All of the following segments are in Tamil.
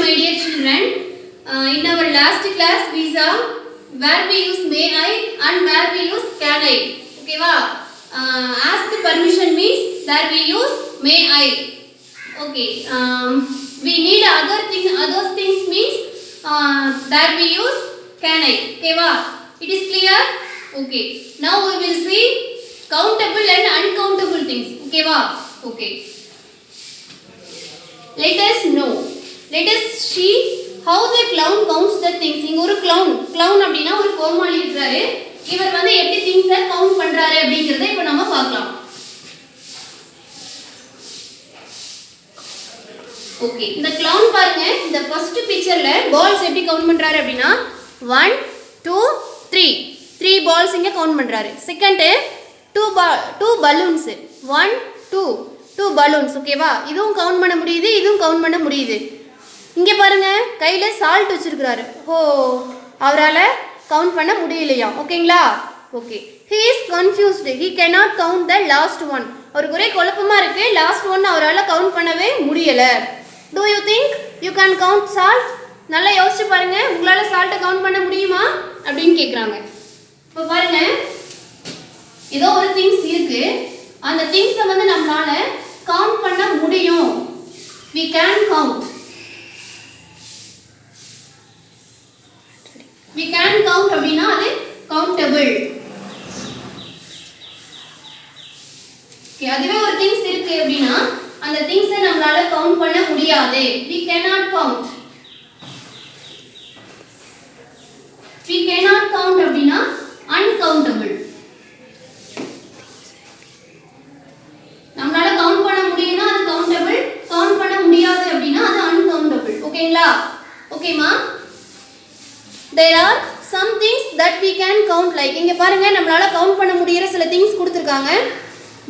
my dear children. In our last class we saw where we use may I and where we use can I. Okay va? Ask permission means that we use may I. Okay. We need other things means that we use can I. Okay va? It is clear? Okay. Now we will see countable and uncountable things. Okay va? Okay. Let us know. Let us see how the clown counts the things. இங்க ஒரு clown அப்படினா ஒரு கோமாளி இருக்காரு. இவர் வந்து எப்படி things கவுண்ட் பண்றாரு அப்படிங்கறதை இப்போ நாம பார்க்கலாம். ஓகே, இந்த clown பாருங்க. இந்த ஃபர்ஸ்ட் பிக்சர்ல பால்ஸ் எப்படி கவுண்ட் பண்றாரு அப்படினா 1 2 3 3 பால்ஸ் இங்க கவுண்ட் பண்றாரு. Second 2 balloons 1 2 balloons. ஓகேவா? இதுவும் கவுண்ட் பண்ண முடியுது, இதுவும் கவுண்ட் பண்ண முடியுது. இங்கே பாருங்க, கையில் சால்ட் வச்சிருக்கிறாரு. ஓ, அவரால் கவுண்ட் பண்ண முடியலையா? ஓகேங்களா? Okay. He is confused. He cannot count the last one. அவருக்கு ஒரே குழப்பமாக இருக்கு. லாஸ்ட் ஒன் அவரால் கவுண்ட் பண்ணவே முடியலை. Do you think you can count salt? நல்லா யோசிச்சு பாருங்க, உங்களால் சால்ட்டை கவுண்ட் பண்ண முடியுமா அப்படின்னு கேட்குறாங்க. இப்போ பாருங்க, ஏதோ ஒரு திங்ஸ் இருக்கு. அந்த திங்ஸை வந்து நம்மளால கவுண்ட் பண்ண முடியும். we can count. we can count அப்படினா அது countable. அதுவே ஒரு திங்ஸ் இருக்கு அப்படினா அந்த திங்ஸை நம்மளால கவுண்ட் பண்ண முடியாது. we cannot count. we cannot count அப்படினா uncountable. நம்மளால கவுண்ட் பண்ண முடியும்னா அது கவுண்டபிள், கவுண்ட் பண்ண முடியாது அப்படினா அது அன்கவுண்டபிள். ஓகேங்களா? ஓகேமா? there are some things that we can count, like இங்க பாருங்க, நம்மளால கவுண்ட் பண்ண முடியற சில things கொடுத்திருக்காங்க.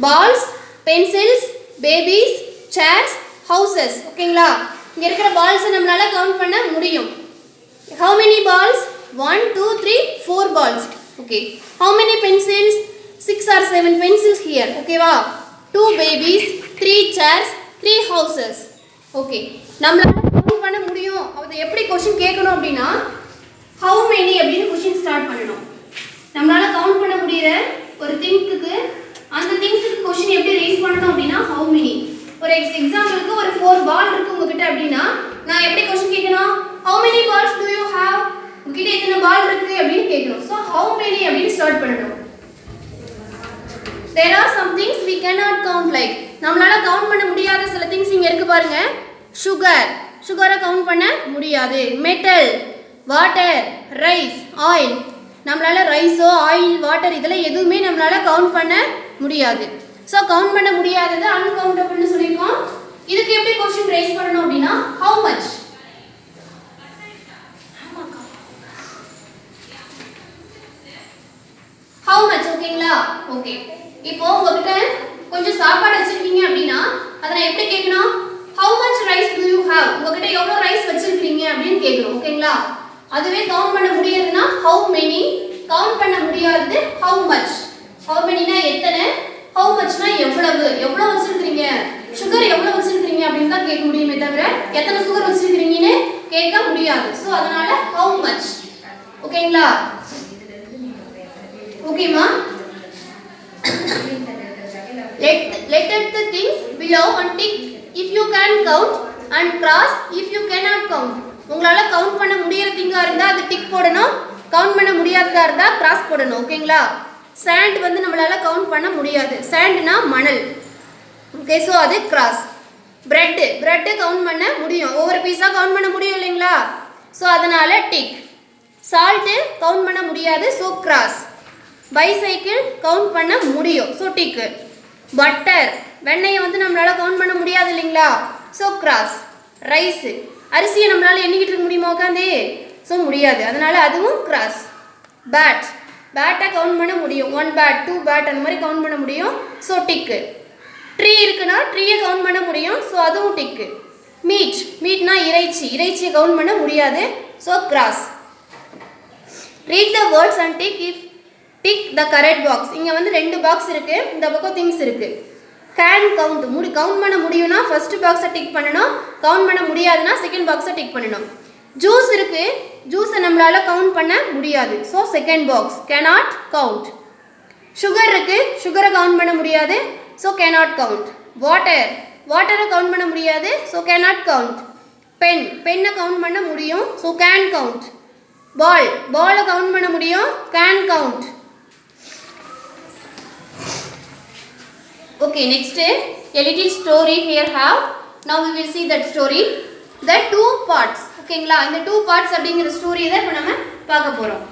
balls, pencils, babies, chairs, houses. ஓகேங்களா? இங்க இருக்கிற balls நம்மளால கவுண்ட் பண்ண முடியும். how many balls? 1 2 3 4 balls. okay. how many pencils? 6 or 7 pencils here. ஓகேவா? 2 babies, 3 chairs, 3 houses. okay. நம்மளால கவுண்ட் பண்ண முடியும். அது எப்படி क्वेश्चन கேட்கணும் அப்படினா how many அப்படினு क्वेश्चन ஸ்டார்ட் பண்ணனும். நம்மளால கவுண்ட் பண்ண முடியற ஒரு திங்க்கு அந்த திங்ஸ்க்கு क्वेश्चन எப்படி ரைஸ் பண்ணனும் அப்படினா how many. ஒரு எக்ஸாம்பிளுக்கு ஒரு 4 பால் இருக்கு உங்ககிட்ட அப்படினா நான் எப்படி क्वेश्चन கேட்கணும்? how many balls do you have? உங்ககிட்ட எத்தனை பால் இருக்கு அப்படினு கேட்கணும். so how many அப்படினு ஸ்டார்ட் பண்ணனும். there are some things we cannot count, like நம்மளால கவுண்ட் பண்ண முடியாத சில things இங்க இருக்கு பாருங்க. சுகரை கவுண்ட் பண்ண முடியாது. Metal, water, rice, oil. நம்மளால ரைஸோ ஆயில் வாட்டர் இதெல்லாம் எதுவுமே நம்மளால கவுண்ட் பண்ண முடியாது. ஸோ கவுண்ட் பண்ண முடியாதது அன்கவுண்டபிள்னு சொல்லியிருக்கோம். இதுக்கு எப்படி क्वेश्चन ரைஸ் பண்ணணும் அப்படின்னா how much. how much. ஓகேங்களா? ஓகே. இப்போ உங்ககிட்ட கொஞ்சம் சாப்பாடு வச்சிருக்கீங்க அப்படினா அத நான் எப்படி கேட்கணும்? how much rice do you have? உங்ககிட்ட எவ்வளவு ரைஸ் வச்சிருக்கீங்க அப்படினு கேக்குறோம். ஓகேங்களா? அதுவே கவுண்ட் பண்ண முடியறதுனா how many. கவுண்ட் பண்ண முடியாதது how much. how many னா எத்தனை, how much னா எவ்வளவு வச்சிருக்கீங்க, சுகர் எவ்வளவு வச்சிருக்கீங்க அப்படினு தான் கேட்க முடியுமே தவிர எத்தனை சுகர் வச்சிருக்கீங்கன்னு கேட்க முடியாது. சோ அதனால how much. ஓகேங்களா? ஓகேமா? let the things below and tick if you can count and cross if you cannot count. உங்களால கவுண்ட் பண்ண முடியற திங்கா இருந்தா அது டிக் போடணும், கவுண்ட் பண்ண முடியாததா இருந்தா கிராஸ் போடணும். ஓகேங்களா? சாண்ட் வந்து நம்மளால கவுண்ட் பண்ண முடியாது. சாண்ட்னா மணல். ஓகே, சோ அது கிராஸ். பிரெட் கவுண்ட் பண்ண முடியும், ஒவ்வொரு பீஸா கவுண்ட் பண்ண முடியும் இல்லைங்களா? சோ அதனால டிக். சால்ட் கவுண்ட் பண்ண முடியாது, சோ கிராஸ். பைசைக்கிள் கவுண்ட் பண்ண முடியும், சோ டிக். பட்டர் வெண்ணெயை வந்து நம்மளால கவுண்ட் பண்ண முடியாது இல்லைங்களா? So cross. ரைஸ் அரிசியை நம்மளால எண்ணிக்கிட்டு இருக்க முடியுமா உட்காந்து? ஸோ முடியாது, அதனால அதுவும் கிராஸ். பேட்டை கவுண்ட் பண்ண முடியும், 1 பேட் 2 பேட் அந்த மாதிரி கவுண்ட் பண்ண முடியும், ஸோ டிக்கு. ட்ரீ இருக்குன்னா ட்ரீயை கவுண்ட் பண்ண முடியும், ஸோ அதுவும் டிக்கு. மீட்னா இறைச்சியை கவுண்ட் பண்ண முடியாது, so cross. Read the words and tick the correct box. இங்கே வந்து 2 பாக்ஸ் இருக்கு, இந்த பக்கம் திங்ஸ் இருக்கு. கேன் கவுண்ட் கவுண்ட் பண்ண முடியும்னா ஃபர்ஸ்ட் பாக்ஸை டிக் பண்ணணும், கவுண்ட் பண்ண முடியாதுன்னா செகண்ட் பாக்ஸை டிக் பண்ணணும். ஜூஸ் இருக்கு, ஜூஸை நம்மளால கவுண்ட் பண்ண முடியாது, so second box cannot count. Sugar இருக்கு, சுகரை கவுண்ட் பண்ண முடியாது, ஸோ cannot count. வாட்டரை கவுண்ட் பண்ண முடியாது, ஸோ cannot count. பென்னை கவுண்ட் பண்ண முடியும், ஸோ can count. பாலை கவுண்ட் பண்ண முடியும், can count. Okay, next a little story here have. Now we will see that story. The two parts. ஓகேங்களா, இந்த 2 parts அப்படிங்கிற ஸ்டோரி தான் இப்போ நம்ம பார்க்க போறோம்.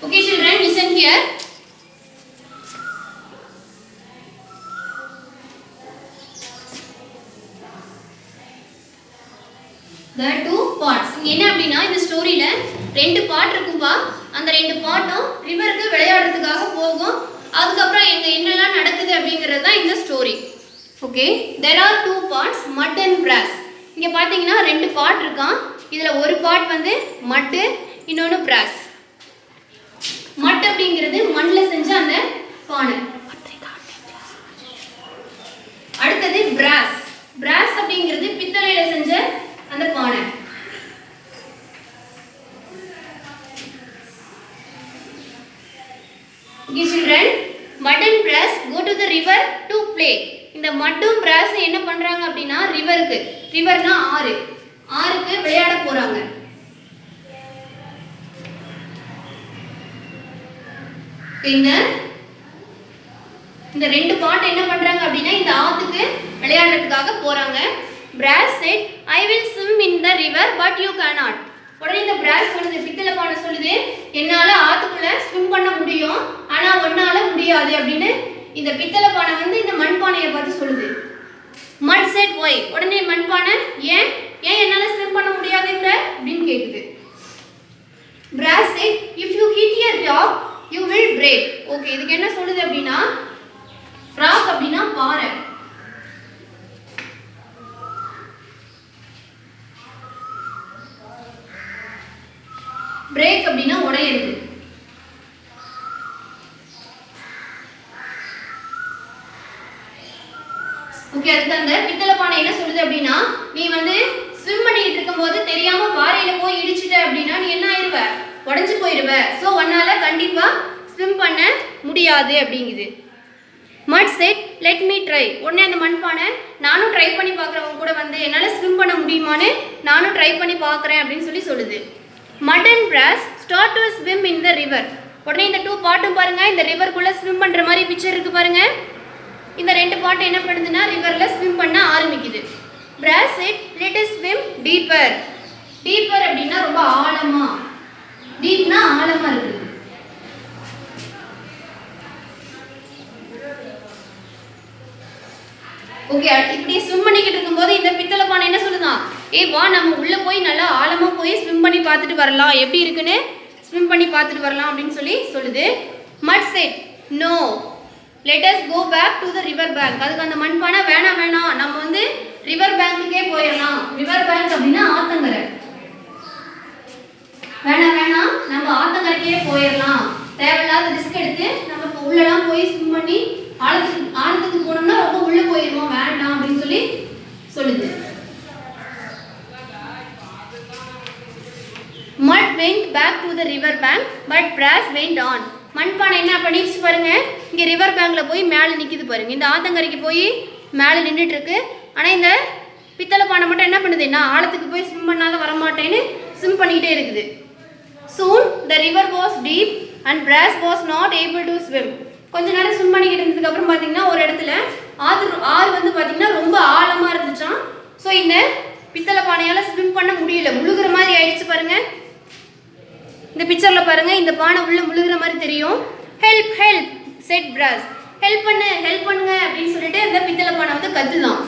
Okay children, listen here. The two parts. என்ன அப்படின்னா இந்த ஸ்டோரியில 2 பார்ட் இருக்கும்பா. அந்த 2 பார்ட்டும் ரிவருக்கு விளையாடுறதுக்காக போகும். அதுக்கப்புறம் என்னெல்லாம் நடக்குது அப்படிங்கிறது தான் இந்த story. Okay, there are 2 parts, mud and brass. இங்க பாத்தீங்கன்னா 2 பார்ட் இருக்கான். இதுல ஒரு பார்ட் வந்து மட், இன்னொன்னு brass. மட் அப்படிங்கிறது மண்ல செஞ்ச அந்த பானை. அடுத்தது brass. brass அப்படிங்கிறது பித்தளையில செஞ்ச அந்த பானை. Okay children, mud and brass go to the river to play. இந்த மட்டும் brass என்ன பண்றாங்க அப்படினா ரிவர்னா ஆறுக்கு விளையாட போறாங்க. இந்த 2 பார்ட் என்ன பண்றாங்க அப்படினா இந்த ஆத்துக்கு விளையாடுறதுக்காக போறாங்க. brass said, I will swim in the river but you cannot. உடனே இந்த brass சொல்லுது, பித்தளை பானை சொல்லுது, என்னால ஆத்துக்குள்ள ஸ்விம் பண்ண முடியும், ஆனா உன்னால முடியாது அப்படின்னு இந்த பித்தளை பானை வந்து இந்த மண் பானையை பார்த்து சொல்லுது. mud said, why? உடனே மண் பானை ஏன் என்னால ஸ்விம் பண்ண முடியாதுங்கற அப்படின்னு கேக்குது. brass said, if you hit your rock you will break. Okay, இதுக்கு என்ன சொல்லுது அப்படினா rock அப்படினா பாறை. break அப்படினா உடையிறது. ஓகே, அதுக்கு அந்த பித்தளை பானை என்ன சொல்லுது அப்படினா நீ வந்து ஸ்விம் பண்ணிட்டு இருக்கும்போது தெரியாம பாறையில போய் இடிச்சிட்ட அப்படினா நீ என்ன ஆயிருவ, உடைஞ்சு போயிருவ. சோ உன்னால கண்டிப்பா ஸ்விம் பண்ண முடியாது அப்படிங்குது. mud said, let me try. உடனே அந்த மண் பானை நானும் ட்ரை பண்ணி பார்க்கறவங்க கூட வந்து என்னால ஸ்விம் பண்ண முடியுமான்னு நானும் ட்ரை பண்ணி பார்க்கறேன் அப்படின்னு சொல்லுது. mud and brass start to swim in the river. உடனே இந்த 2 பார்ட்டும் பாருங்க, இந்த ரிவர்க்குள்ள ஸ்விம் பண்ற மாதிரி பிக்சர் இருக்கு பாருங்க. இந்த 2 பார்ட் என்ன பண்ணுதுன்னா ரிவர்ல ஸ்விம் பண்ண ஆரம்பிக்குது. brass said, let us swim deeper. deeper அப்படினா ரொம்ப ஆழமா, deepனா ஆழமா இருக்கு. ஓகே, இப்படி ஸ்விம் பண்ணிக்கிட்டு இருக்கும்போது இந்த பித்தளை பானை என்ன சொல்லுதான், வா நம்ம உள்ள போய் நல்லா ஆழமா போய் ஸ்விம் பண்ணி பார்த்துட்டு வரலாம், எப்படி இருக்குன்னு ஸ்விம் பண்ணி பார்த்துட்டு வரலாம் அப்படின்னு சொல்லுது. mud said, no, let us go back to the river bank. அதுக்கு அந்த மண் பானை வேணாம் நம்ம வந்து ரிவர் பேங்க்குக்கே போயிடலாம். ரிவர் பேங்க் அப்படின்னா ஆத்தங்கரை. வேணாம் நம்ம ஆத்தங்கரைக்கே போயிடலாம், தேவையில்லாத ரிஸ்க் எடுத்து நம்ம இப்போ உள்ளலாம் போய் ஸ்விம் பண்ணி ஆழத்துக்கு போனோம்னா ரொம்ப உள்ள போயிடுவோம், வேண்டாம் அப்படின்னு சொல்லுது. mud went back to the river bank but brass went on. மண்பானை என்ன பண்ணிடுச்சு பாருங்க, இங்க ரிவர் பேங்க்ல போய் மேலே நிக்குது பாருங்க. இந்த ஆத்தங்கரைக்கு போய் மேலே நின்றுட்டு இருக்கு. ஆனா இந்த பித்தளை பானை மட்டும் என்ன பண்ணுது, நான் ஆழத்துக்கு போய் ஸ்விம் பண்ணாத வரமாட்டேன்னு ஸ்விம் பண்ணிக்கிட்டே இருக்குது. soon the river was deep and brass was not able to swim. கொஞ்ச நேரம் ஸ்விம் பண்ணிக்கிட்டு இருந்ததுக்கு அப்புறம் பாத்தீங்கன்னா ஒரு இடத்துல ஆறு வந்து பாத்தீங்கன்னா ரொம்ப ஆழமா இருந்துச்சாம். ஸோ இந்த பித்தளை பானையால ஸ்விம் பண்ண முடியல, முழுகிற மாதிரி ஆயிடுச்சு பாருங்க. இந்த பிக்சர்ல பாருங்க, இந்த பானை உள்ள முழுகிற மாதிரி தெரியும். Help help set brass. Help பண்ணுங்க அப்படின்னு சொல்லிட்டு அந்த பித்தளை பானை வந்து கத்துதான்.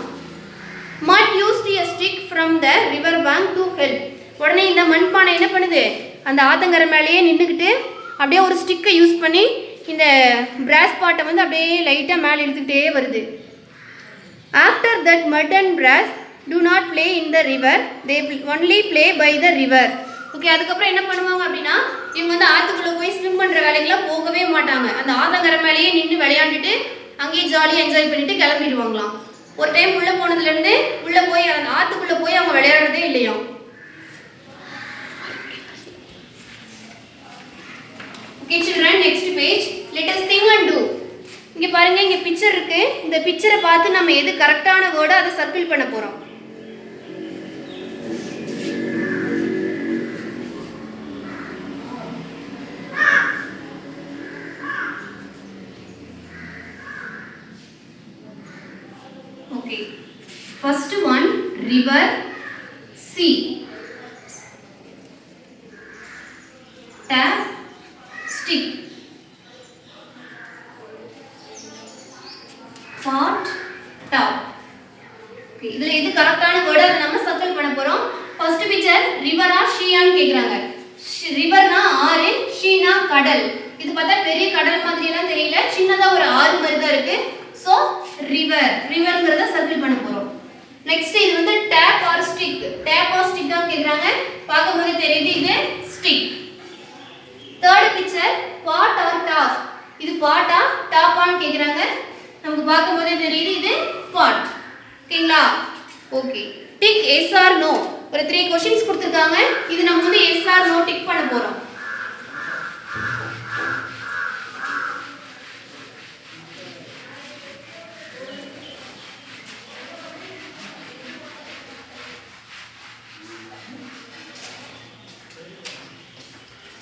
mud used a stick from the river bank to help. உடனே இந்த மண் பானை என்ன பண்ணுது, அந்த ஆத்தங்கரை மேலேயே நின்றுக்கிட்டு அப்படியே ஒரு ஸ்டிக்கை யூஸ் பண்ணி இந்த பிராஸ் பாட்டை வந்து அப்படியே லைட்டாக மேலே இழுத்துக்கிட்டே வருது. After that mud and brass do not play in the river, they only play by the river. Okay, அதுக்கப்புறம் என்ன பண்ணுவாங்க அப்படின்னா இவங்க வந்து ஆற்றுக்குள்ளே போய் ஸ்விம் பண்ணுற வேலைக்கெல்லாம் போகவே மாட்டாங்க. அந்த ஆத்தங்கரை மேலேயே நின்று விளையாண்டுட்டு அங்கேயே ஜாலியாக என்ஜாய் பண்ணிட்டு கிளம்பிடுவாங்களாம். ஒரு டைம் உள்ளே போனதுலேருந்து உள்ளே போய் அந்த ஆற்றுக்குள்ளே போய் அவங்க விளையாடுறதே இல்லையா. Okay children, next page. Let us think and do. இங்கே பாருங்கள், இங்கே பிக்சர் இருக்குது. இந்த பிக்சரை பார்த்து நம்ம எது கரெக்டான வேர்டோ அதை சர்க்கிள் பண்ண போகிறோம். Okay, first one, river, sea, tap, stick, pot, top. Okay, இதுல எது கரெக்டான வேர்ட் அதை நம்ம சர்க்கிள் பண்ண போறோம். ஃபர்ஸ்ட் பிக்சர் ரிவரா ஷீயான்னு கேக்குறாங்க. ரிவர்னா ஆறு, ஷீனா கடல். இது பார்த்தா பெரிய கடல் மாதிரி எல்லாம் தெரியல, சின்னதா ஒரு ஆறு மாதிரி தான் இருக்கு. சோ ரிவர், ரிவர்ங்கறத சர்க்கிள் பண்ண போறோம். நெக்ஸ்ட் இது வந்து tape or stick. Tape or stick தான் கேக்குறாங்க. பாக்கும்போது தெரியுது இது stick. Third picture pot or top. இது பாட்டா டாப்பான்னு கேக்குறாங்க. நமக்கு பாக்கும்போது தெரியுது இது பாட். ஓகேங்களா? Okay, tick yes or no. ஒரு 3 क्वेश्चंस கொடுத்திருக்காங்க. இது நம்ம வந்து எஸ் ஆர் நோ டிக் பண்ண போறோம்.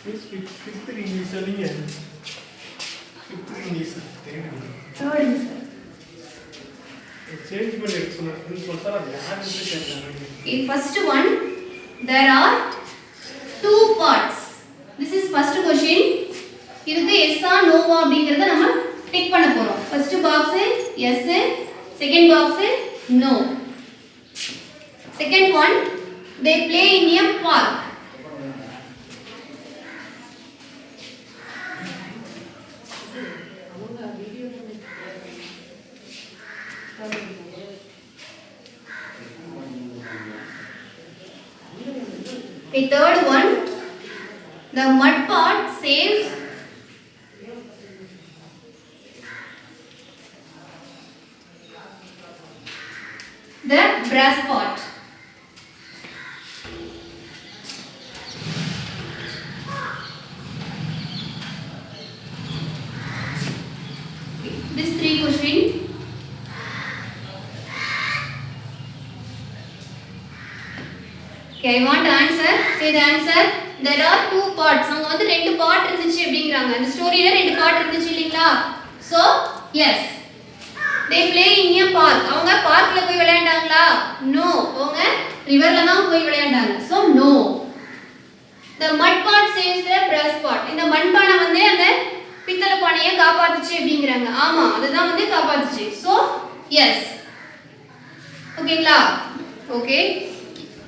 Fifth English नहीं है. Fifth English Third English. Change பண்ணி சொன்னா சொல்றா யார் இன்ட்ரெஸ்ட் இருக்காங்க. Okay, first one, there are 2 parts. This is first question. இதுக்கு yes or no அப்படிங்கறத நம்ம டிக் பண்ண போறோம். First box yes, second box no. Second one, they play in a park. Okay, third one, the mud pot saves the brass pot. Okay, these 3 questions. Okay, I want to answer. Say the answer. There are 2 parts. அவங்க வந்து 2 பார்ட் இருந்துச்சு அப்படிங்கறாங்க. அந்த ஸ்டோரியில 2 பார்ட் இருந்துச்சு இல்லீங்களா? So, yes. They play in a park. அவங்க பார்க்ல போய் விளையாண்டாங்களா? No. அவங்க ரிவர்ல தான் போய் விளையாண்டாங்க. So, no. The mud pot saves the brass pot. இந்த மண்பானை வந்து அந்த பித்தளை பானையை காப்பாத்துச்சு அப்படிங்கறாங்க. ஆமா, அதுதான் வந்து காப்பாத்துச்சு. So, yes. ஓகேங்களா? Okay.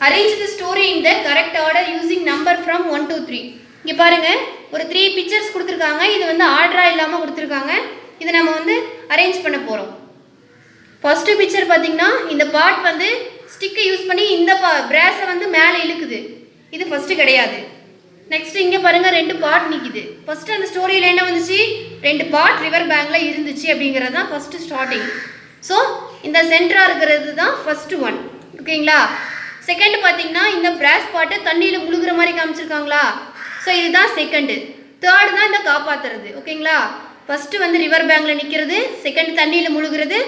Arrange the story in the correct order using number from 1 to 3. இங்க பாருங்க, ஒரு 3 பிக்சர்ஸ் கொடுத்திருக்காங்க. இது வந்து ஆர்டரா இல்லாம கொடுத்திருக்காங்க. இத நம்ம வந்து அரேஞ்ச் பண்ண போறோம். ஃபர்ஸ்ட் பிக்சர் பாத்தீங்கன்னா இந்த பார்ட் வந்து ஸ்டிக்கை யூஸ் பண்ணி இந்த பிராஸை வந்து மேலே இழுக்குது. இது ஃபர்ஸ்ட் கிடையாது. நெக்ஸ்ட் இங்க பாருங்க 2 பார்ட் நிக்குது. ஃபர்ஸ்ட் அந்த ஸ்டோரியில என்ன வந்துச்சு? 2 பார்ட் ரிவர் பேங்க்ல இருந்துச்சு அப்படிங்கறது தான் ஃபர்ஸ்ட் ஸ்டார்டிங். சோ இந்த சென்டரா இருக்குது தான் ஃபர்ஸ்ட் ஒன். ஓகேங்களா? செகண்ட் பாத்தீங்கன்னா இந்த பிராஸ் பாட்டை தண்ணியில முழுகுற மாதிரி காமிச்சிருக்காங்களா? ஸோ இதுதான் செகண்ட். தேர்ட் தான் இந்த காப்பாத்துறது. ஓகேங்களா? ஃபர்ஸ்ட் வந்து ரிவர் பேங்க்ல நிற்கிறது, செகண்ட் தண்ணியில் முழுகிறது,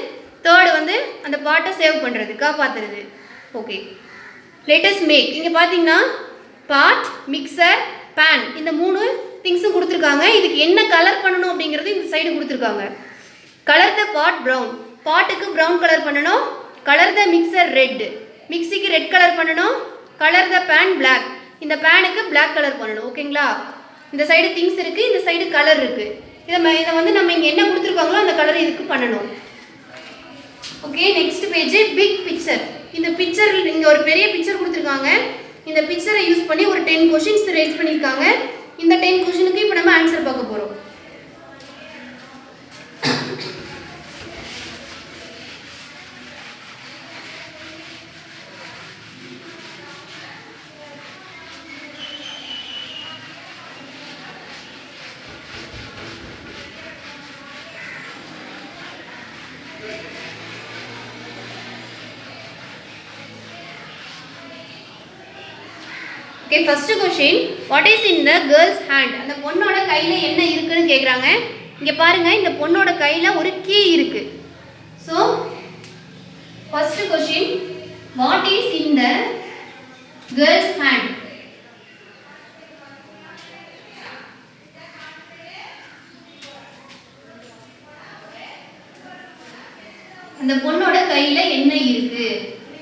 தேர்ட் வந்து அந்த பாட்டை சேவ் பண்ணுறது, காப்பாத்துறது. Okay, latest make. இங்கே பார்த்தீங்கன்னா பாட், மிக்சர், பேன் இந்த 3 திங்ஸும் கொடுத்துருக்காங்க. இதுக்கு என்ன கலர் பண்ணணும் அப்படிங்கிறது இந்த சைடு கொடுத்துருக்காங்க. Colour the pot brown. பாட்டுக்கு ப்ரௌன் கலர் பண்ணணும். Colour the mixer red. மிக்சிக்கு ரெட் கலர் பண்ணணும். Colour the pan black. இந்த பேனுக்கு பிளாக் கலர் பண்ணணும். ஓகேங்களா? இந்த சைடு திங்ஸ் இருக்குது, இந்த சைடு கலர் இருக்குது. இதை வந்து நம்ம இங்கே என்ன கொடுத்துருக்காங்களோ அந்த கலர் இதுக்கு பண்ணணும். Okay, next page big picture. இந்த பிக்சர் இங்கே ஒரு பெரிய பிக்சர் கொடுத்துருக்காங்க. இந்த பிக்சரை யூஸ் பண்ணி ஒரு 10 கொஷின்ஸ் ரேஸ் பண்ணியிருக்காங்க. இந்த 10 கொஷினுக்கு இப்போ நம்ம ஆன்சர் பார்க்க போகிறோம். Okay, first question, what is in the girl's hand? அந்த பொண்ணோட கையில என்ன இருக்குன்னு கேக்குறாங்க. இங்க பாருங்க, இந்த பொண்ணோட கையில ஒரு கீ இருக்கு. So, first question, what is in the girl's hand? அந்த பொண்ணோட கையில என்ன இருக்கு?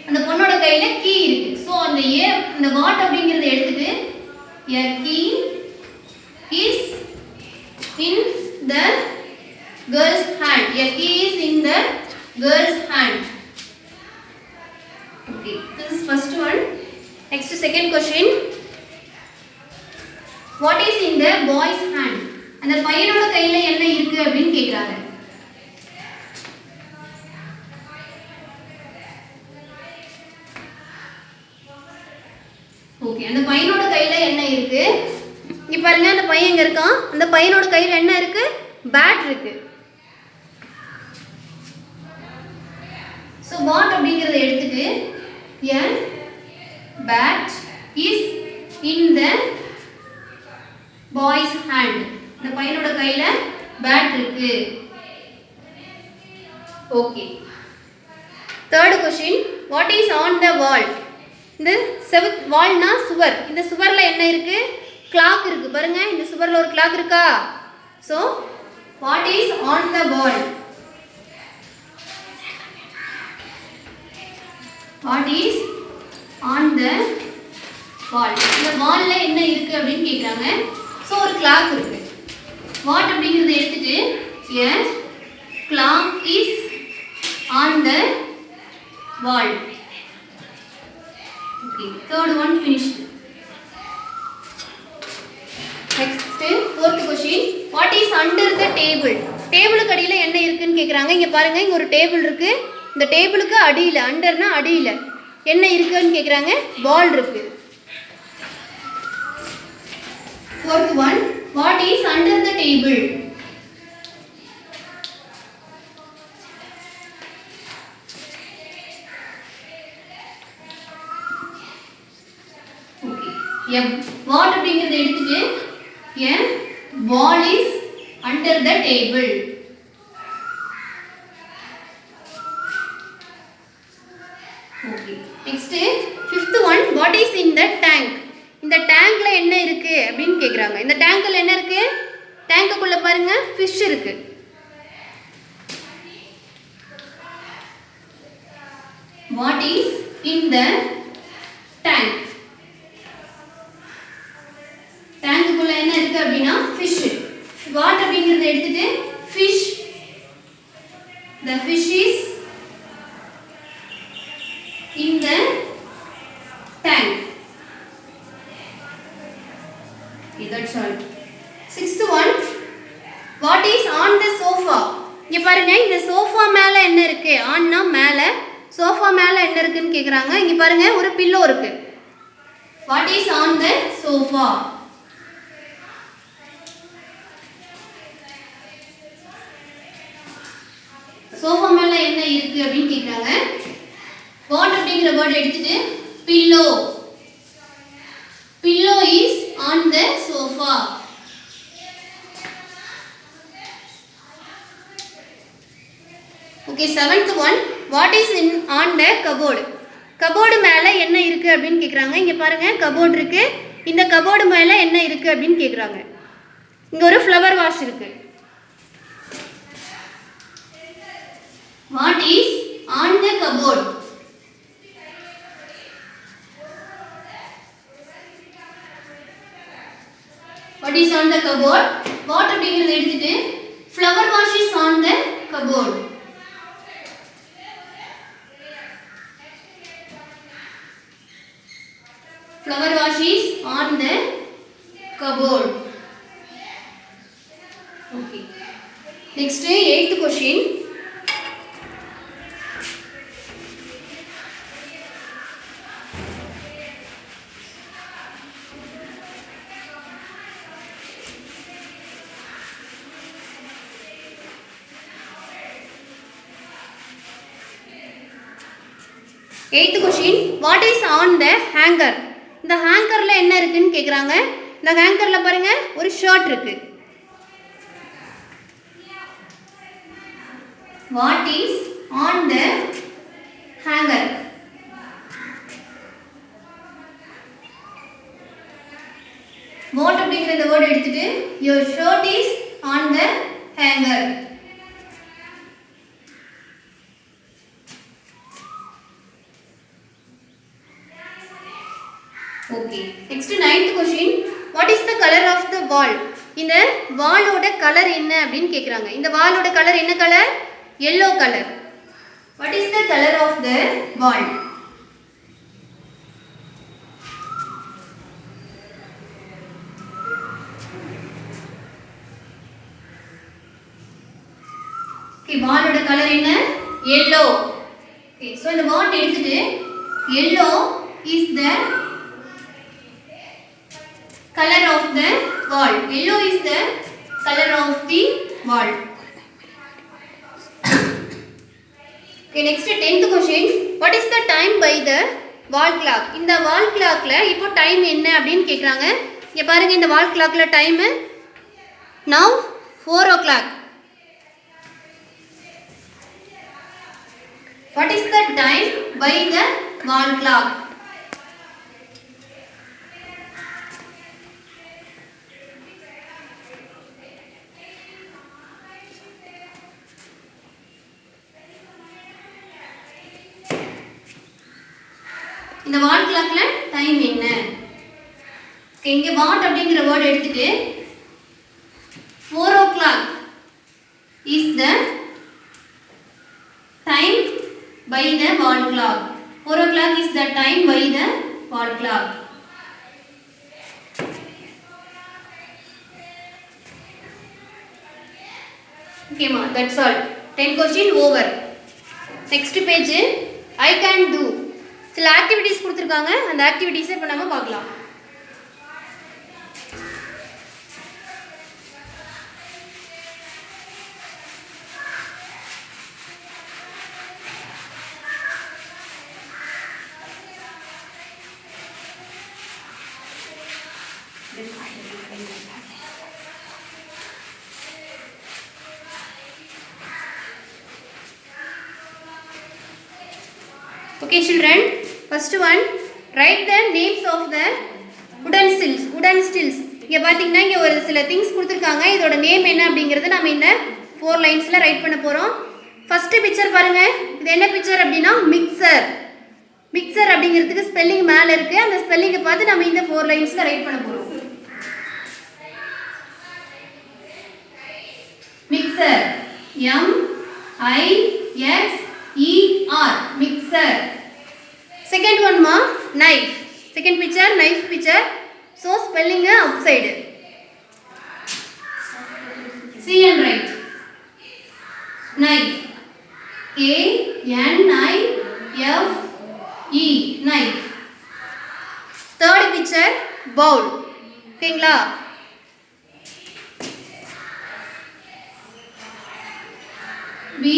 அந்த பொண்ணோட கையில கீ இருக்கு. சோ அந்த வாட் அப்படிங்கறத எடுத்துட்டு a key is in the girl's hand. A key is in the girl's hand. Okay, this is first one. Next second question. What is in the boy's hand? அந்த பையனோட கையில என்ன இருக்கு அப்படினு கேக்குறாங்க. ஓகே, அந்த பையனோட கையில என்ன இருக்கு? இங்க பாருங்க, அந்த பையன் எங்க இருக்கான்? அந்த பையனோட கையில என்ன இருக்கு? பேட் இருக்கு. சோ வாட் அப்படிங்கறத எடுத்துட்டு a bat is in the boy's hand. அந்த பையனோட கையில பேட் இருக்கு. Okay. Third question, what is on the wall? இந்த வால்னா சுவர். இந்த சுவர்ல என்ன இருக்கு? கிளாக் இருக்கு. பாருங்க, இந்த சுவர்ல ஒரு கிளாக் இருக்கா? So what is on the wall? What is on the wall? இந்த வால்ல என்ன இருக்கு அப்படினு கேக்குறாங்க. சோ ஒரு கிளாக் இருக்கு. வாட் அப்படிங்கறத எடுத்துட்டு a clock is on the wall. Okay, third one finished. Next, fourth question, what is under the table? டேபிளுக்கு அடியில என்ன இருக்குன்னு கேக்குறாங்க. இங்க பாருங்க, இங்க ஒரு டேபிள் இருக்கு. இந்த டேபிளுக்கு அடியில, அண்டர்னா அடியில என்ன இருக்குன்னு கேக்குறாங்க. பால் இருக்கு. Fourth one, what is under the table? What அப்படிங்கறத எடுத்துட்டு a ball is under the table. Okay, next fifth one, what is in the tank? இந்த டேங்க்ல என்ன இருக்கு அப்படினு கேக்குறாங்க. இந்த டேங்க்ல என்ன இருக்கு? டேங்க்குள்ள பாருங்க, fish இருக்கு. What is in the tank? டேங்க்குள்ள என்ன இருக்கு அப்படினா fish. வாட் அப்படிங்கறத எடுத்துட்டு fish, the fish is in the tank. Okay, that's all. Sixth one, what is on the sofa? இங்க பாருங்க, இந்த சோஃபா மேல என்ன இருக்கு? ஆன்னா மேல, சோஃபா மேல என்ன இருக்குன்னு கேக்குறாங்க. இங்க பாருங்க, ஒரு பில்லோ இருக்கு. What is on the sofa? Sofa மேல என்ன இருக்கு அப்படினு கேக்குறாங்க. வாட் அப்படிங்கற வேர்ட் எடுத்துட்டு pillow. Pillow is on the sofa. Okay, seventh one, what is in on the cupboard? Cupboard மேல என்ன இருக்கு அப்படினு கேக்குறாங்க. இங்க பாருங்க, கபோர்டு இருக்கு. இந்த கபோர்டு மேல என்ன இருக்கு அப்படினு கேக்குறாங்க. இங்க ஒரு ஃப்ளவர் வாஷ் இருக்கு. What is on the cupboard? What is on the cupboard? What அப்படிங்கறத எடுத்துட்டு flower wash is on the cupboard. Flower wash is on the cupboard. Okay. Next, eighth question. Eighth question, what is on the hanger? இந்த ஹேங்கர்ல என்ன இருக்குன்னு கேக்குறாங்க. இந்த ஹேங்கர்ல பாருங்க ஒரு ஷர்ட் இருக்கு. What is on the hanger? What அப்படிங்கிற இந்த வேர்ட் எடுத்துட்டு your shirt is on the hanger. Okay. Next 9th question. What is the color of the wall? இந்த வாலோட கலர் என்ன அப்படினு கேக்குறாங்க. இந்த வாலோட கலர் என்ன colour? Yellow color. What is the color of the wall? Okay, வாலோட கலர் என்ன? Yellow. Okay, so இந்த word எடுத்துட்டு yellow is the color of the wall. Yellow is the color of the wall. Okay, next 10th question. What is the time by the wall clock? இந்த wall clockல இப்போ டைம் என்ன அப்படினு கேக்குறாங்க. இங்க பாருங்க இந்த wall clockல time now 4 o'clock. What is the time by the wall clock? இந்த வால் கிளாக்ல டைம் என்ன? இங்க வாட் அப்படிங்கிற வேர்ட் எடுத்துட்டு 4 o'clock is the time by the wall clock. 4 o'clock is the time by the wall clock. Okay ma, that's all. 10 question over. Next page I can do. சில ஆக்டிவிட்டீஸ் கொடுத்துருக்காங்க. அந்த ஆக்டிவிட்டீஸை இப்போ நம்ம பார்க்கலாம். Okay children, first one, write the names of the wooden stills. இங்க பாத்தீங்கன்னா இங்க ஒரு சில things கொடுத்திருக்காங்க. இதோட நேம் என்ன அப்படிங்கறது நாம இந்த 4 லைன்ஸ்ல ரைட் பண்ண போறோம். ஃபர்ஸ்ட் பிக்சர் பாருங்க. இது என்ன பிக்சர் அப்படினா மிக்சர். மிக்சர் அப்படிங்கிறதுக்கு ஸ்பெல்லிங் மேல இருக்கு. அந்த ஸ்பெல்லிங்கை பார்த்து நாம இந்த 4 லைன்ஸ்ல ரைட் பண்ண போறோம். Mixer M I X E R mixer. Second one ma knife. Second picture knife picture. So spelling upside. See and write. Knife. K N I F E knife. Third picture bowl. ஓகேங்களா? B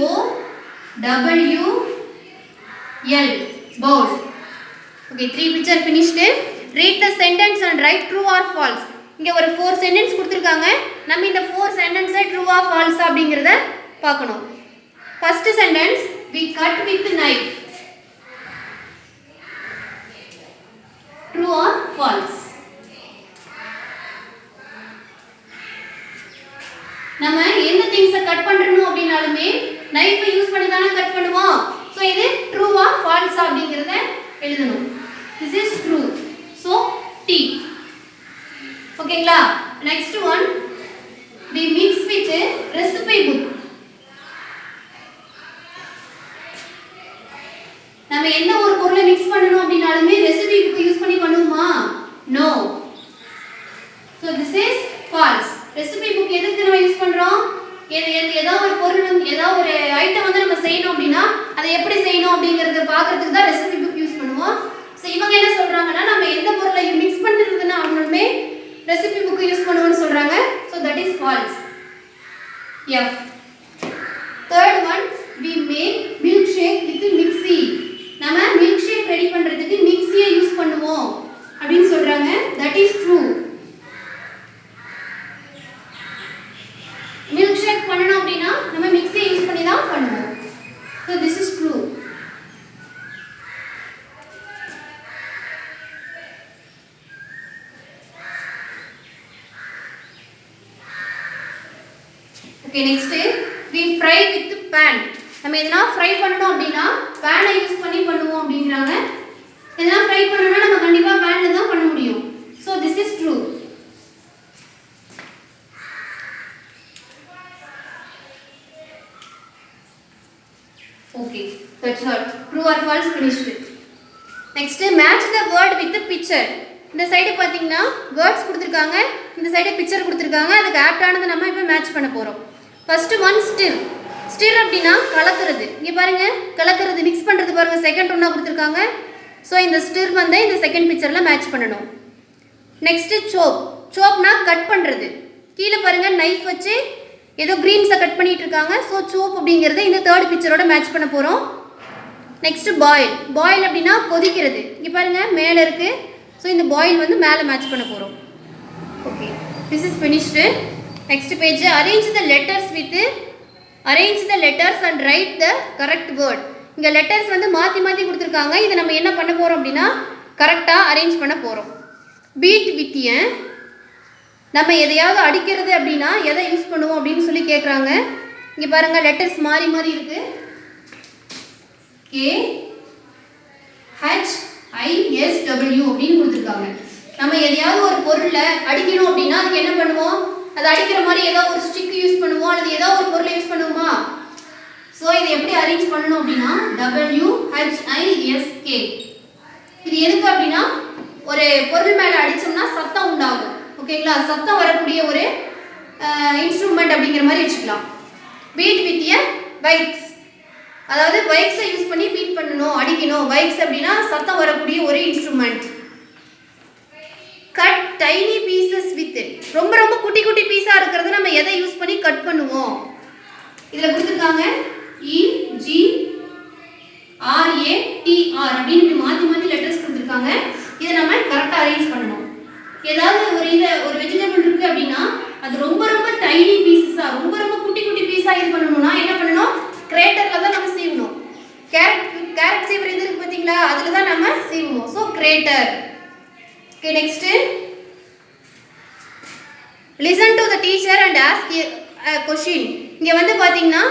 O W L bowl. Okay, 3 picture finished. Read the sentence and write true or false. இங்க ஒரு 4 sentence கொடுத்திருக்காங்க. நம்ம இந்த 4 sentence true or false அப்படிங்கறத பார்க்கணும். First sentence, we cut with knife. True or false? நம்ம எந்த things கட் பண்றணும் அப்படினாலுமே knife யூஸ் பண்ணி தான கட் பண்ணுவோம். சோ இது ட்ரூ ஆர் ஃபால்ஸ் அப்படிங்கறத எழுதணும். This is true. So T. ஓகேங்களா? Next one, we mix with recipe book. நம்ம எந்த ஒரு பொருளை mix பண்ணனும் அப்படினாலுமே recipe book யூஸ் பண்ணி பண்ணுவோமா? No. So this is false. Recipe book எதுக்கு நம்ம யூஸ் பண்றோம்? ஏதோ ஒரு பொருள் ஏதோ ஒரு ஐட்டம் வந்து நம்ம செய்யணும் அப்படினா அதை எப்படி செய்யணும் அப்படிங்கறத பார்க்கிறதுக்கு தான் ரெசிபி புக் யூஸ் பண்ணுவோம். சோ இவங்க என்ன சொல்றாங்கன்னா நம்ம எந்த பொருளை மிக்ஸ் பண்றதுன்னா அவங்களுமே ரெசிபி புக் யூஸ் பண்ணுவோம்னு சொல்றாங்க. So that is false. F. Third one, we make milkshake with mixie. நம்ம milkshake ரெடி பண்றதுக்கு மிக்ஸியை யூஸ் பண்ணுவோம். கொடுத்துருக்காங்க. That is true. Milkshake பண்ணணும் அப்படின்னா நம்ம மிக்ஸியை யூஸ் பண்ணி தான் பண்ணுவோம். So this is true. Okay, next we fry with pan. நம்ம எதனா ஃப்ரை பண்ணனும் அப்படினா pan யூஸ் பண்ணி பண்ணுவோம் அப்படிங்கறாங்க. எதனா ஃப்ரை பண்ணனும்னா நம்ம கண்டிப்பா pan ல தான் பண்ண முடியும். So this is true. Okay, that's all. True or false finished. Next match the word with the picture. இந்த சைடு பாத்தீங்கன்னா வேர்ட்ஸ் கொடுத்திருக்காங்க, இந்த சைடு பிக்சர் கொடுத்திருக்காங்க. அதுக்கு ஆப்டானதை நம்ம இப்போ மேட்ச் பண்ண போறோம். First one stir. ஸ்டிர் அப்படினா கலக்குறது. இங்க பாருங்க, கலக்குறது மிக்ஸ் பண்றது பாருங்க. செகண்ட் ஒண்ணா கொடுத்திருக்காங்க. சோ இந்த ஸ்டிர் வந்து இந்த செகண்ட் பிக்சர்ல மேட்ச் பண்ணனும். Next soap. சோப்னா கட் பண்றது. கீழ பாருங்க நைஃப் வச்சு ஏதோ கிரீன்ஸை கட் பண்ணிட்டு இருக்காங்க. சோ சோப் அப்படிங்கறது இந்த தேர்ட் பிக்சரோட மேட்ச் பண்ண போறோம். Next boil. பாயில் அப்படினா கொதிக்கிறது. இங்க பாருங்க மேல இருக்கு. சோ இந்த பாயில் வந்து மேல மேட்ச் பண்ண போறோம். Okay, this is finished. Next page, arrange the letters and write the correct word. இங்க letters வந்து மாத்தி மாத்தி கொடுத்திருக்காங்க. இத நம்ம என்ன பண்ண போறோம் அப்படினா கரெக்ட்டா அரேஞ்ச் பண்ண போறோம். beat with நம்ம எதையாவது அடிக்கிறது அப்படினா எதை யூஸ் பண்ணுவோம் அப்படினு சொல்லி கேக்குறாங்க. இங்க பாருங்க letters மாறி மாறி இருக்கு. K H I S W அப்படினு கொடுத்திருக்காங்க. நம்ம எதையாவது ஒரு பொருள்ல அடிக்கணும் அப்படினா அதுக்கு என்ன பண்ணுவோம்? அது அடிக்கிற மாதிரி ஏதோ ஒரு ஸ்டிக் யூஸ் பண்ணுவோம் அல்லது ஏதோ ஒரு பொருளை யூஸ் பண்ணுவோமா? சோ இதை எப்படி அரேஞ்ச் பண்ணனும் அப்படினா W H I S K. இது எதுக்கு அப்படினா ஒரு பொருள் மேல அடிச்சோம்னா சத்தம் உண்டாகும். ஓகேங்களா? சத்தம் வரக்கூடிய ஒரு இன்ஸ்ட்ருமென்ட் அப்படிங்கிற மாதிரி வெச்சுக்கலாம். beat with a bikes. அதாவது பைக்ஸை யூஸ் பண்ணி பீட் பண்ணனும், அடிக்கணும். பைக்ஸ் அப்படினா சத்தம் வரக்கூடிய ஒரு instrument. Cut tiny pieces with. ரொம்ப ரொம்ப குட்டி குட்டி பீஸா இருக்குறது நம்ம எதை யூஸ் பண்ணி கட் பண்ணுவோம்? இதுல கொடுத்திருக்காங்க E G R A T R அப்படினு மாத்தி மாத்தி லெட்டர்ஸ் கொடுத்திருக்காங்க. இத நம்ம கரெக்ட்டா அரேஞ்ச் பண்ணனும். ஏதாவது ஒரு வெஜிடபிள் இருக்கு அப்படினா அது ரொம்ப ரொம்ப டைனி பீசஸா, ரொம்ப ரொம்ப குட்டி குட்டி பீஸா இது பண்ணனும்னா என்ன பண்ணனும்? கிரேட்டர்ல தான் நம்ம சீவணும். கேரட் சீவர் இது இருக்கு பாத்தீங்களா? அதுல தான் நம்ம சீவுவோம். So greater. Okay, next. Listen to the teacher and ask a question. இங்க வந்து பாத்தீங்கன்னா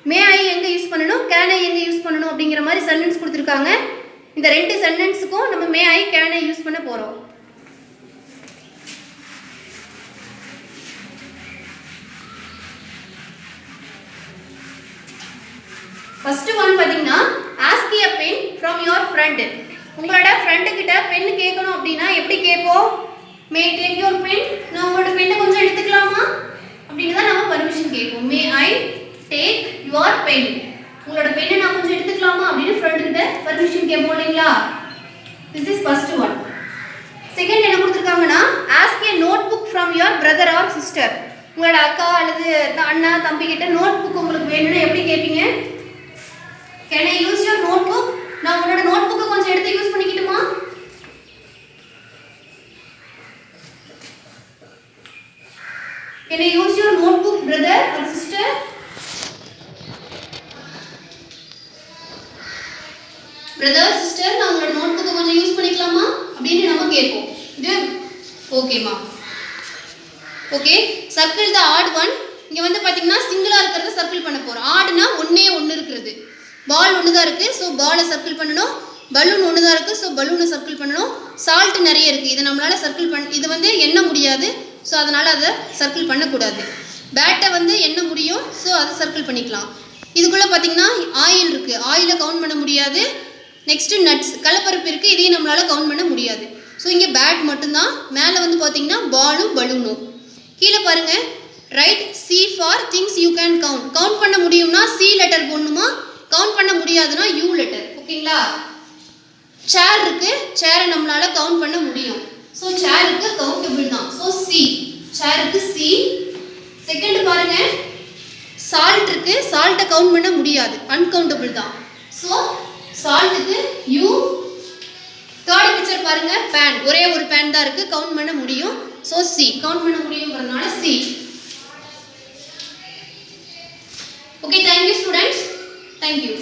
may I எங்க யூஸ் பண்ணனும், can I எங்க யூஸ் பண்ணனும் அப்படிங்கிற மாதிரி சென்டென்ஸ் கொடுத்திருக்காங்க. இந்த ரெண்டு சென்டென்ஸ்க்கும் நம்ம may I can I use பண்ண போறோம். First one பாத்தீங்கன்னா ask a pen from your friend. உங்களோட ஃப்ரெண்ட் கிட்ட பென் கேட்கணும் அப்படினா எப்படி கேட்போம்? மே ஐ டேக் யுவர் பென்? நான் உங்களோட பென்னை கொஞ்சம் எடுத்துக்கலாமா அப்படினு தான் நாம பர்மிஷன் கேட்போம். மே ஐ டேக் யுவர் பென்? உங்களோட பென்னை நான் கொஞ்சம் எடுத்துக்கலாமா அப்படினு ஃப்ரெண்ட் கிட்ட பர்மிஷன் கேட்போம் இல்லீங்களா? This is first one. Second என்ன கொடுத்திருக்காங்கன்னா ask a notebook from your brother or sister. உங்களோட அக்கா அல்லது அண்ணா தம்பி கிட்ட நோட்புக் உங்களுக்கு வேணும்னா எப்படி கேட்பீங்க? Can I use your notebook? நான் உங்களோட நோட்புக்கை கொஞ்சம் எடுத்து use பண்ணிக்கிட்டுமா? Can I use your notebook, brother or sister? Brother, sister, நான் உங்களோட நோட்புக்கை கொஞ்சம் யூஸ் பண்ணிக்கலாமா அப்படின்னு நம்ம கேட்போம். இது ஓகேமா? Okay, circle the odd one. இங்க வந்து பாத்தீங்கன்னா சிங்கிளா இருக்கிறத சர்க்கிள் பண்ண போறோம். ஆட்னா ஒண்ணே ஒன்னு இருக்குது. பால் ஒன்று தான் இருக்குது. ஸோ பாலை சர்க்கிள் பண்ணணும். பலூன் ஒன்று தான் இருக்குது. ஸோ பலூனை சர்க்கிள் பண்ணணும். சால்ட் நிறைய இருக்குது. இதை நம்மளால் சர்க்கிள் இது வந்து எண்ண முடியாது. ஸோ அதனால் அதை சர்க்கிள் பண்ணக்கூடாது. பேட்டை வந்து எண்ண முடியும். ஸோ அதை சர்க்கிள் பண்ணிக்கலாம். இதுக்குள்ளே பார்த்திங்கன்னா ஆயில் இருக்குது. ஆயிலை கவுண்ட் பண்ண முடியாது. நெக்ஸ்ட்டு நட்ஸ் கடலப்பருப்பு இருக்குது. இதையும் நம்மளால் கவுண்ட் பண்ண முடியாது. ஸோ இங்கே பேட் மட்டும்தான். மேலே வந்து பார்த்திங்கன்னா பாலும் பலூனும். கீழே பாருங்கள் right C for things you can count. Count பண்ண முடியும்னா சி லெட்டர் போடணுமா? கவுண்ட் பண்ண முடியாதுன்னா யூ லெட்டர். ஓகேங்களா? சேர் இருக்கு. சேரை நம்மளால கவுண்ட் பண்ண முடியும். ஸோ சேருக்கு கவுண்டபிள் தான். So C. சேருக்கு சி. செகண்ட் பாருங்க சால்ட் இருக்கு. சால்ட்டை கவுண்ட் பண்ண முடியாது. அன்கவுண்டபிள் தான். ஸோ சால்ட்டுக்கு யூ. தேர்ட் பிக்சர் பாருங்க பேன். பேன், ஒரே ஒரு பேன் தான் இருக்கு, கவுண்ட் பண்ண முடியும். ஸோ சி, கவுண்ட் பண்ண முடியுங்கிறதுனால C. Okay, thank you students, thank you.